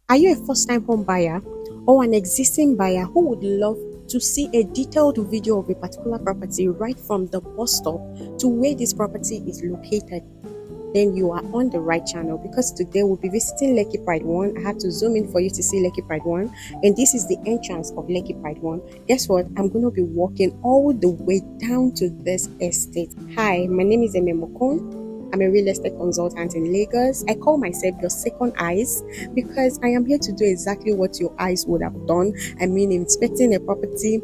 Are you a first-time home buyer or an existing buyer who would love to see a detailed video of a particular property right from the bus stop to where this property is located? Then you are on the right channel, because today we'll be visiting Lekki Pride 1. I had to zoom in for you to see Lekki Pride 1, and this is the entrance of Lekki Pride 1. Guess what? I'm going to be walking all the way down to this estate. Hi, my name is Ememokon. I'm a real estate consultant in Lagos. I call myself your second eyes because I am here to do exactly what your eyes would have done. I mean, inspecting a property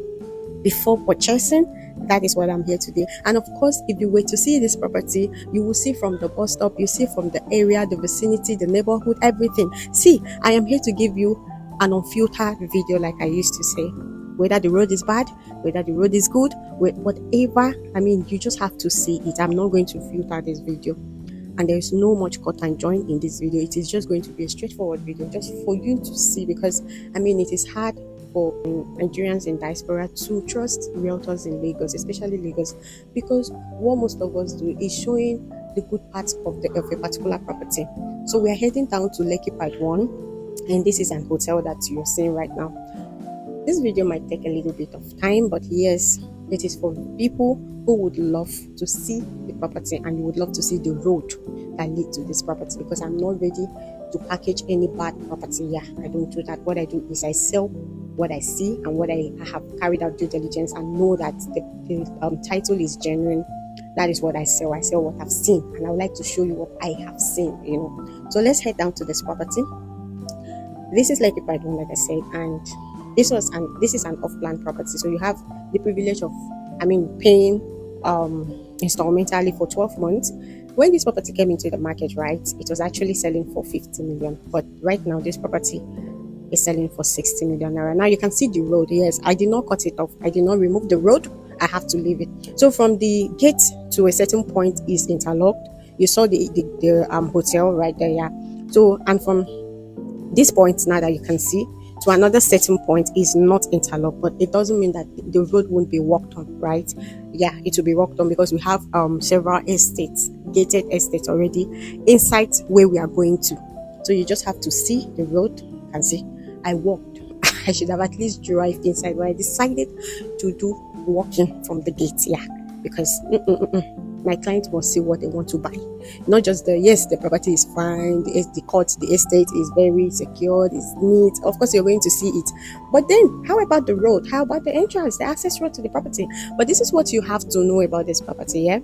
before purchasing. That is what I'm here to do. And of course, if you were to see this property, you will see from the bus stop, you see from the area, the vicinity, the neighborhood, everything. See, I am here to give you an unfiltered video, like I used to say. Whether the road is bad, whether the road is good, whatever, I mean, you just have to see it. I'm not going to filter this video. And there is no much cut and join in this video. It is just going to be a straightforward video just for you to see, because I mean, it is hard for Nigerians in diaspora to trust realtors in Lagos, especially Lagos, because what most of us do is showing the good parts of a particular property. So we are heading down to Lekki Part 1, and this is an hotel that you're seeing right now. This video might take a little bit of time, but yes, it is for people who would love to see the property and you would love to see the road that leads to this property, because I'm not ready to package any bad property. Yeah, I don't do that. What I do is I sell what I see and what I have carried out due diligence and know that the title is genuine. That is what I sell. I sell what I've seen, and I would like to show you what I have seen, you know. So let's head down to this property. This is Lekki Pride 1, like I said, and this is an off-plan property. So you have the privilege of, paying installmentally for 12 months. When this property came into the market, right, it was actually selling for 50 million, but right now this property is selling for 60 million naira. Now you can see the road. Yes, I did not cut it off. I did not remove the road. I have to leave it. So from the gate to a certain point is interlocked. You saw the hotel right there. Yeah. So, and from this point now that you can see to another certain point is not interlocked, but it doesn't mean that the road won't be walked on, right? Yeah, it will be walked on, because we have several estates, gated estates already inside where we are going to. So you just have to see the road. You can see I walked. I should have at least drive inside, but I decided to do walking from the gate. Yeah, because my clients must see what they want to buy, not just the property is fine, the estate is very secured, it's neat. Of course you're going to see it, but then how about the road? How about the entrance, the access road to the property? But this is what you have to know about this property. Yeah,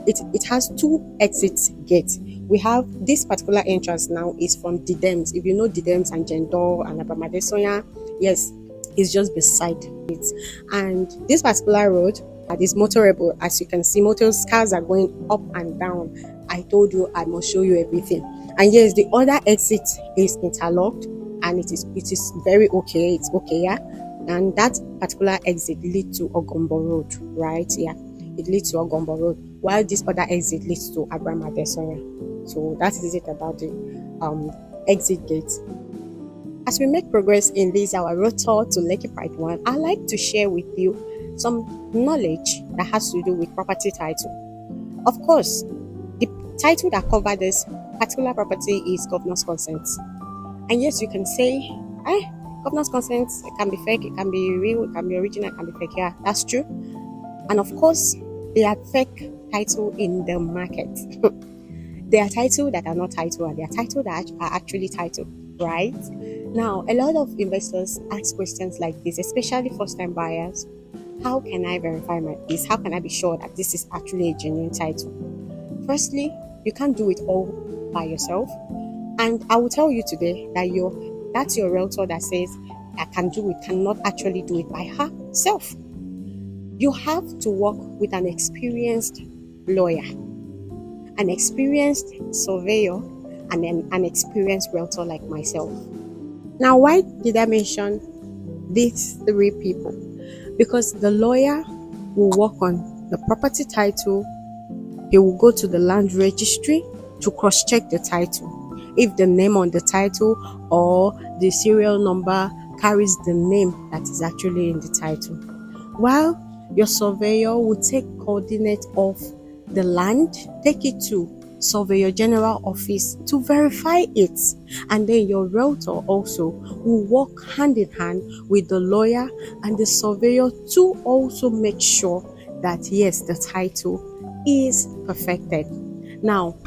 it has two exit gates. We have this particular entrance now is from Didems. If you know Didems and Jendor and Abamadesoya, yes, it's just beside it. And this particular road is motorable. As you can see, cars are going up and down. I told you I must show you everything. And yes, the other exit is interlocked, and it is very okay. It's okay, yeah. And that particular exit leads to Ogombo Road, right? Yeah, it leads to Ogombo Road, while this other exit leads to Abraham Adesoya. So that is it about the exit gate. As we make progress in this our road tour to Lekki Pride 1, I'd like to share with you some knowledge that has to do with property title. Of course, the title that covers this particular property is governor's consent. And yes, you can say, governor's consent, it can be fake, it can be real, it can be original, it can be fake. Yeah, that's true. And of course, there are fake title in the market. There are titles that are not title, and there are titles that are actually title, right? Now, a lot of investors ask questions like this, especially first-time buyers. How can I verify this? How can I be sure that this is actually a genuine title? Firstly, you can't do it all by yourself. And I will tell you today that that's your realtor that says, I can do it, cannot actually do it by herself. You have to work with an experienced lawyer, an experienced surveyor, and an experienced realtor like myself. Now, why did I mention these three people? Because the lawyer will work on the property title. He will go to the land registry to cross-check the title. If the name on the title or the serial number carries the name that is actually in the title. While your surveyor will take coordinates of the land, take it to surveyor general office to verify it, and then your realtor also will work hand in hand with the lawyer and the surveyor to also make sure that yes, the title is perfected. Now,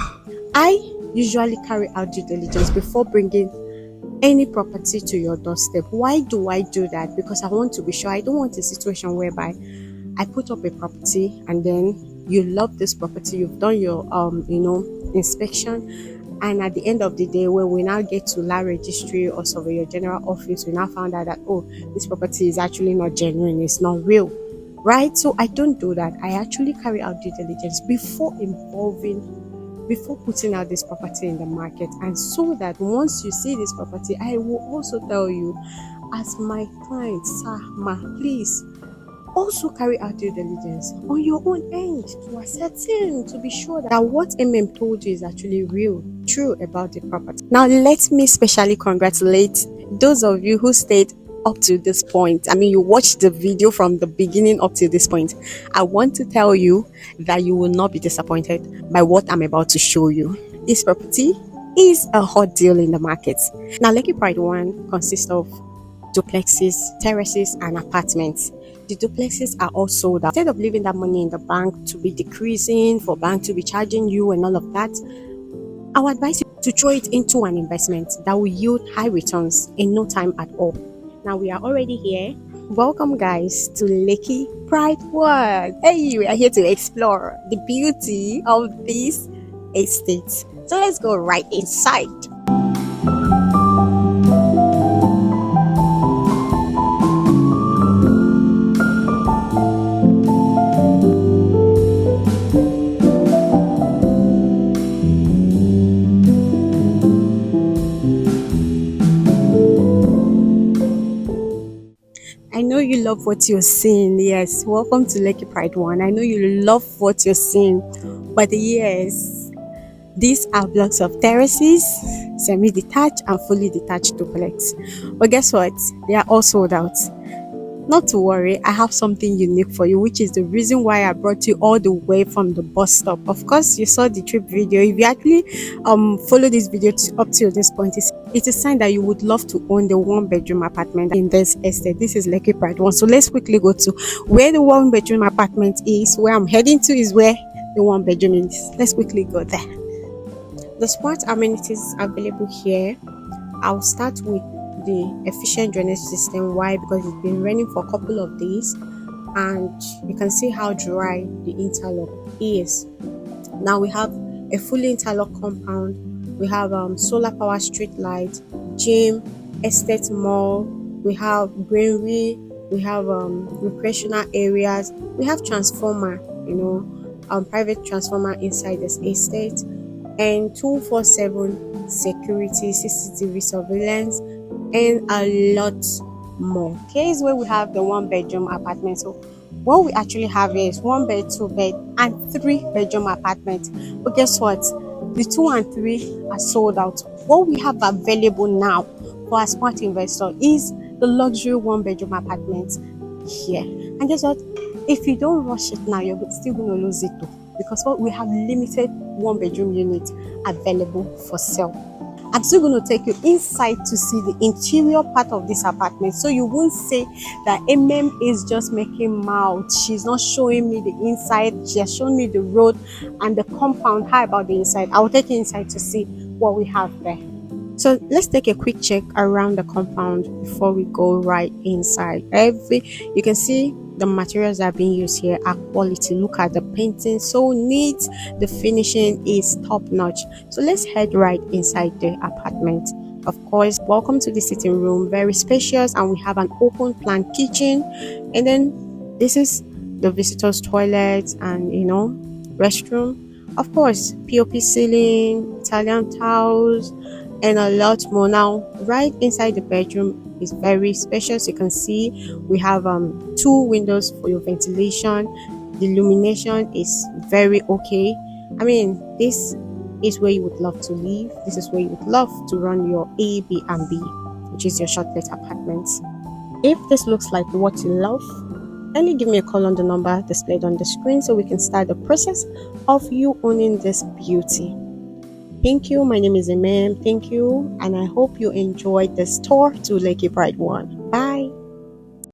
I usually carry out due diligence before bringing any property to your doorstep. Why do I do that? Because I want to be sure. I don't want a situation whereby I put up a property and then you love this property, you've done your inspection, and at the end of the day, when we now get to land registry or surveyor general office, we now found out that this property is actually not genuine, it's not real, right? So I don't do that. I actually carry out due diligence before putting out this property in the market, and so that once you see this property, I will also tell you as my client, sir, ma, please also carry out due diligence on your own end to ascertain, to be sure that what told you is actually real, true about the property. Now, let me specially congratulate those of you who stayed up to this point. I mean, you watched the video from the beginning up to this point. I want to tell you that you will not be disappointed by what I'm about to show you. This property is a hot deal in the market. Now, Lekki Pride 1 consists of duplexes, terraces, and apartments. The duplexes are all sold out. Instead of leaving that money in the bank to be decreasing, for bank to be charging you and all of that, I would advise you to throw it into an investment that will yield high returns in no time at all. Now we are already here. Welcome guys to Lekki Pride 1. Hey, we are here to explore the beauty of this estate. So let's go right inside. I know you love what you're seeing. Yes, welcome to Lekki Pride 1. I know you love what you're seeing. But yes, these are blocks of terraces, semi-detached and fully detached duplex. But guess what? They are all sold out. Not to worry, I have something unique for you, which is the reason why I brought you all the way from the bus stop. Of course, you saw the trip video. If you actually follow this video up to this point, it's a sign that you would love to own the one-bedroom apartment in this estate. This is Lekki Pride 1. So let's quickly go to where the one-bedroom apartment is. Where I'm heading to is where the one-bedroom is. Let's quickly go there. The smart amenities available here, I'll start with the efficient drainage system. Why? Because it's been raining for a couple of days and you can see how dry the interlock is. Now we have a fully interlocked compound. We have solar power street lights, gym, estate mall, we have greenery, we have recreational areas, we have transformer, private transformer inside this estate, and 247 security, CCTV surveillance, and a lot more. Here's where we have the one-bedroom apartment. So what we actually have here is 1 bed, 2 bed, and 3-bedroom apartment. But guess what? The 2 and 3 are sold out. What we have available now for a smart investor is the luxury 1-bedroom apartment here. And guess what? If you don't rush it now, you're still going to lose it too, because we have limited 1-bedroom units available for sale. I'm still going to take you inside to see the interior part of this apartment, so you won't say that is just making mouth. She's not showing me the inside. She has shown me the road and the compound. How about the inside? I will take you inside to see what we have there. So let's take a quick check around the compound before we go right inside. You can see the materials that are being used here are quality. Look at the painting, so neat. The finishing is top notch. So let's head right inside the apartment. Of course, welcome to the sitting room. Very spacious, and we have an open plan kitchen. And then this is the visitors' toilet and restroom. Of course, POP ceiling, Italian towels, and a lot more. Now, right inside the bedroom is very spacious. You can see we have 2 windows for your ventilation. The illumination is very okay. I mean, this is where you would love to live. This is where you would love to run your Airbnb, which is your shortlet apartments. If this looks like what you love, kindly give me a call on the number displayed on the screen so we can start the process of you owning this beauty. Thank you. My name is Imam. Thank you, and I hope you enjoyed this tour to Lekki Pride 1.